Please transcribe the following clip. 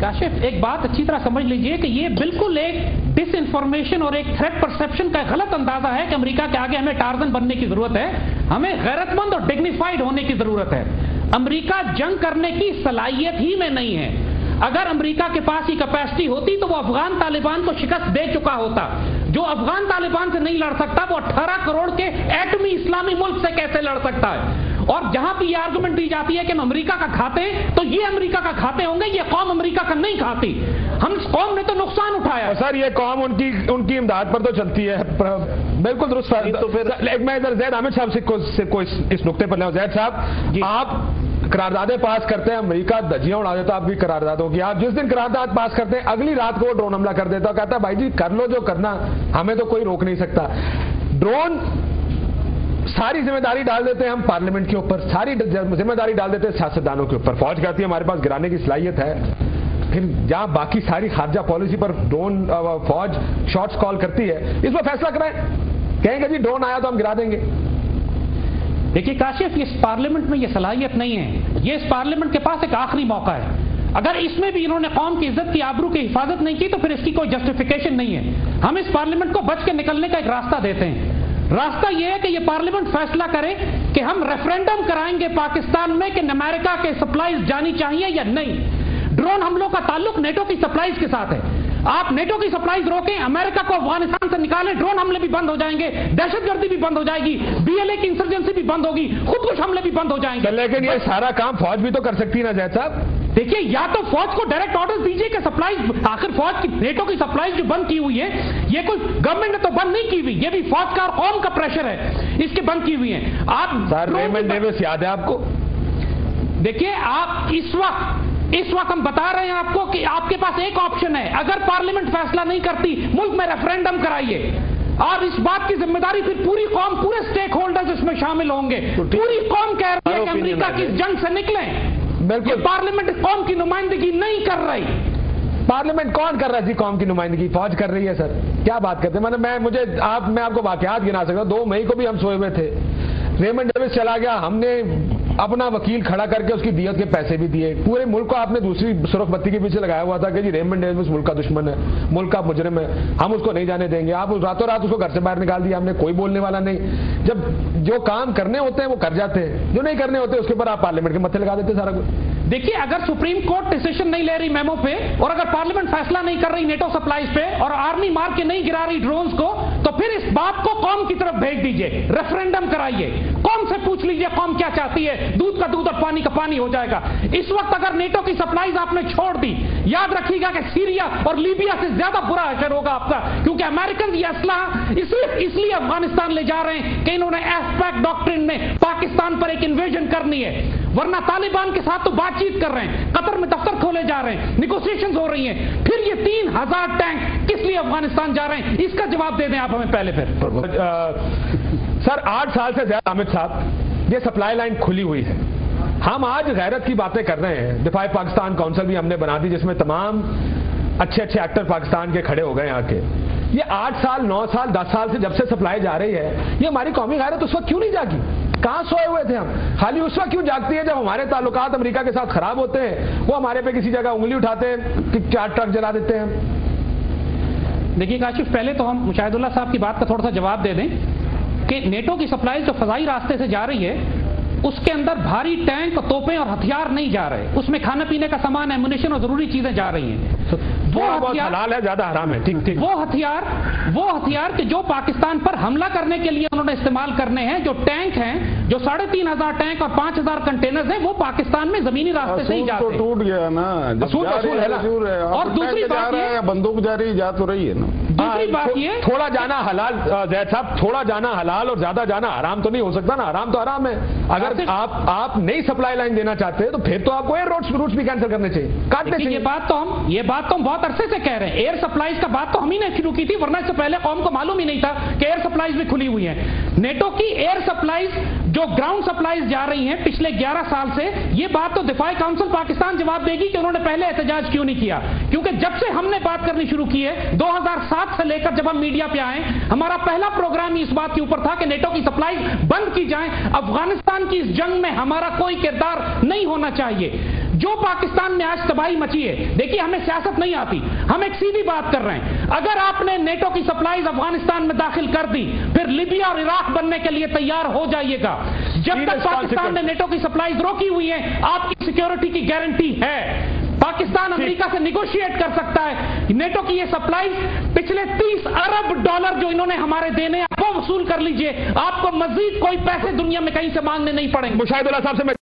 کاشف ایک بات اچھی طرح سمجھ لیجئے کہ یہ بالکل ایک ڈس انفارمیشن اور ایک تھریٹ پرسپشن کا غلط اندازہ ہے کہ امریکہ کے آگے ہمیں ٹارزن بننے کی ضرورت ہے. ہمیں غیرت مند اور ڈگنیفائڈ ہونے کی ضرورت ہے. امریکہ جنگ کرنے کی صلاحیت ہی میں نہیں ہے. اگر امریکہ کے پاس یہ کیپیسٹی ہوتی تو وہ افغان طالبان کو شکست دے چکا ہوتا. جو افغان طالبان سے نہیں لڑ سکتا وہ 18 کروڑ کے ایٹمی اسلامی ملک سے کیسے لڑ سکتا ہے؟ اور جہاں پہ یہ آرگومنٹ دی جاتی ہے کہ ہم امریکہ کا کھاتے ہیں تو یہ امریکہ کا کھاتے ہوں گے, یہ قوم امریکہ کا نہیں کھاتی. ہم اس قوم نے تو نقصان اٹھایا. سر یہ قوم ان کی امداد پر تو چلتی ہے. بالکل درست. تو پھر میں ادھر زید احمد صاحب سے کوئی اس نقطے پر لیں. زید صاحب آپ قراردادیں پاس کرتے ہیں, امریکہ دھجیاں اڑا دیتا آپ کی قراردادوں کی. آپ جس دن قرارداد پاس کرتے ہیں اگلی رات کو وہ ڈرون حملہ کر دیتا, کہتا ہے بھائی جی کر لو جو کرنا, ہمیں تو کوئی روک نہیں سکتا. ڈرون ساری ذمہ داری ڈال دیتے ہیں ہم پارلیمنٹ کے اوپر, ساری ذمہ داری ڈال دیتے ہیں سیاستدانوں کے اوپر. فوج کہتی ہے ہمارے پاس گرانے کی صلاحیت ہے. پھر جہاں باقی ساری خارجہ پالیسی پر ڈرون فوج شارٹس کال کرتی ہے, اس پر فیصلہ کرائیں, کہیں گے جی ڈرون آیا تو ہم گرا دیں گے. دیکھیے کاشف, اس پارلیمنٹ میں یہ صلاحیت نہیں ہے. یہ اس پارلیمنٹ کے پاس ایک آخری موقع ہے. اگر اس میں بھی انہوں نے قوم کی عزت کی آبرو کی حفاظت نہیں کی تو پھر اس کی کوئی جسٹیفیکیشن نہیں ہے. ہم اس پارلیمنٹ کو بچ کے نکلنے کا ایک راستہ دیتے ہیں. راستہ یہ ہے کہ یہ پارلیمنٹ فیصلہ کرے کہ ہم ریفرینڈم کرائیں گے پاکستان میں کہ امریکہ کے سپلائیز جانی چاہیے یا نہیں. ڈرون حملوں کا تعلق نیٹو کی سپلائیز کے ساتھ ہے. آپ نیٹو کی سپلائیز روکیں, امریکہ کو افغانستان سے نکالیں, ڈرون حملے بھی بند ہو جائیں گے, دہشت گردی بھی بند ہو جائے گی, BLA کی انسرجنسی بھی بند ہوگی, خودکش حملے بھی بند ہو جائیں گے. لیکن یہ سارا کام فوج بھی تو کر سکتی نا زید صاحب. دیکھیے یا تو فوج کو ڈائریکٹ آرڈر دیجیے کہ سپلائیز, آخر فوج کی نیٹو کی سپلائیز جو بند کی ہوئی ہے یہ کوئی گورنمنٹ نے تو بند نہیں کی ہوئی, یہ بھی فوج کا اور قوم کا پریشر ہے, اس کے بند کی ہوئی ہیں. آپ ریمنڈ ڈیوس یاد ہے آپ کو؟ دیکھیے آپ اس وقت ہم بتا رہے ہیں آپ کو کہ آپ کے پاس ایک آپشن ہے. اگر پارلیمنٹ فیصلہ نہیں کرتی ملک میں ریفرینڈم کرائیے, اور اس بات کی ذمہ داری پھر پوری قوم, پورے سٹیک ہولڈرز اس میں شامل ہوں گے. پوری قوم کہہ رہی ہے کہ امریکہ کی جنگ سے نکلیں. بالکل پارلیمنٹ قوم کی نمائندگی نہیں کر رہی. پارلیمنٹ کون کر رہا ہے جی قوم کی نمائندگی؟ فوج کر رہی ہے. سر کیا بات کرتے ہیں؟ میں آپ کو واقعات گنا سکتا ہوں. 2 مئی کو بھی ہم سوئے ہوئے تھے, ریمنڈ ڈیوس چلا گیا, ہم نے اپنا وکیل کھڑا کر کے اس کی دیت کے پیسے بھی دیے. پورے ملک کو آپ نے دوسری سرخ بتی کے پیچھے لگایا ہوا تھا کہ جی ریمنڈ ڈیوس ملک کا دشمن ہے, ملک کا مجرم ہے, ہم اس کو نہیں جانے دیں گے. آپ راتوں رات اس کو گھر سے باہر نکال دیا, ہم نے کوئی بولنے والا نہیں. جب جو کام کرنے ہوتے ہیں وہ کر جاتے ہیں, جو نہیں کرنے ہوتے اس کے اوپر آپ پارلیمنٹ کے متھے لگا دیتے سارا کچھ. دیکھیے اگر سپریم کورٹ ڈیسیشن نہیں لے رہی میمو پہ, اور اگر پارلیمنٹ فیصلہ نہیں کر رہی نیٹو سپلائیز پہ, اور آرمی مار کے نہیں گرا رہی ڈرونز کو, تو پھر اس بات کو قوم کی طرف بھیج دیجئے, ریفرینڈم کرائیے, قوم سے پوچھ لیجئے قوم کیا چاہتی ہے. دودھ کا دودھ اور پانی کا پانی ہو جائے گا. اس وقت اگر نیٹو کی سپلائیز آپ نے چھوڑ دی, یاد رکھیے گا کہ سیریا اور لیبیا سے زیادہ برا اثر ہوگا آپ کا, کیونکہ امریکن یہ اسلحہ اس لیے افغانستان لے جا رہے ہیں کہ انہوں نے ایف پیک ڈاکٹرن میں پاکستان پر ایک انویژن کرنی ہے. ورنہ طالبان کے ساتھ تو بات چیت کر رہے ہیں, قطر میں دفتر کھولے جا رہے ہیں, نیگوسیشنز ہو رہی ہیں. پھر یہ 3000 ٹینک کس لیے افغانستان جا رہے ہیں, اس کا جواب دے دیں آپ ہمیں پہلے. پھر سر 8 سال سے زیادہ حامد صاحب یہ سپلائی لائن کھلی ہوئی ہے. ہم آج غیرت کی باتیں کر رہے ہیں. دفاع پاکستان کونسل بھی ہم نے بنا دی جس میں تمام اچھے ایکٹر پاکستان کے کھڑے ہو گئے آ کے. یہ 8 سال 9 سال 10 سال سے جب سے سپلائی جا رہی ہے, یہ ہماری قومی غیرت اس وقت کیوں نہیں جاگی؟ کہاں سوئے ہوئے تھے ہم؟ خالی اس وقت کیوں جاگتی ہے جب ہمارے تعلقات امریکہ کے ساتھ خراب ہوتے ہیں, وہ ہمارے پہ کسی جگہ انگلی اٹھاتے ہیں کہ 4 ٹرک جلا دیتے ہیں. دیکھیے کاشف, پہلے تو ہم مشاہد اللہ صاحب کی بات کا تھوڑا سا جواب دے دیں کہ نیٹو کی سپلائیز جو فضائی راستے سے جا رہی ہے اس کے اندر بھاری ٹینک, توپیں اور ہتھیار نہیں جا رہے. اس میں کھانے پینے کا سامان, ایمونیشن اور ضروری چیزیں جا رہی ہیں. وہ حلال ہے, زیادہ حرام ہے. ٹھیک. وہ ہتھیار کہ جو پاکستان پر حملہ کرنے کے لیے انہوں نے استعمال کرنے ہیں, جو ٹینک ہیں, جو 3500 ٹینک اور 5000 کنٹینرز ہیں, وہ پاکستان میں زمینی راستے سے ہی جاتے ہیں. ٹوٹ گیا نا, اور دوسری بات یہ بندوق جاری جا تو رہی ہے نا. دوسری بات یہ تھوڑا جانا حلال, زید صاحب تھوڑا جانا حلال اور زیادہ جانا حرام تو نہیں ہو سکتا نا. حرام تو حرام ہے. اگر آپ نئی سپلائی لائن دینا چاہتے ہیں تو پھر تو آپ کو ایئر روٹس بھی کینسل کرنے چاہیے, کاٹنے چاہیے. یہ بات تو ہم بہت عرصے سے کہہ رہے ہیں. ایئر سپلائیز کا بات تو ہم ہی نے شروع کی تھی, ورنہ اس سے پہلے قوم کو معلوم ہی نہیں تھا کہ ایئر سپلائیز بھی کھلی ہوئی ہیں. نیٹو کی ایئر سپلائیز جو گراؤنڈ سپلائیز جا رہی ہیں پچھلے 11 سال سے, یہ بات تو دفاع کونسل پاکستان جواب دے گی کہ انہوں نے پہلے احتجاج کیوں نہیں کیا. کیونکہ جب سے ہم نے بات کرنی شروع کی ہے 2007 سے لے کر جب ہم میڈیا پہ آئے, ہمارا پہلا پروگرام ہی اس بات کے اوپر تھا کہ نیٹو کی سپلائیز بند کی جائیں. افغانستان کی اس جنگ میں ہمارا کوئی کردار نہیں ہونا چاہیے. جو پاکستان میں آج تباہی مچی ہے، دیکھیے ہمیں سیاست نہیں آتی، ہم ایک سیدھی بات کر رہے ہیں، اگر آپ نے نیٹو کی سپلائیز افغانستان میں داخل کر دی، پھر لیبیا اور عراق بننے کے لیے تیار ہو جائیے گا۔ جب تک پاکستان نے نیٹو کی سپلائیز روکی ہوئی ہیں، آپ کی سیکیورٹی کی گارنٹی ہے۔ پاکستان امریکہ سے نیگوشیٹ کر سکتا ہے، نیٹو کی یہ سپلائیز پچھلے 30 ارب ڈالر جو انہوں نے ہمارے دینے ہیں وہ وصول کر لیجئے، آپ کو مزید کوئی پیسے دنیا میں کہیں سے مانگنے نہیں پڑیں گے۔ مشاہد اللہ صاحب سے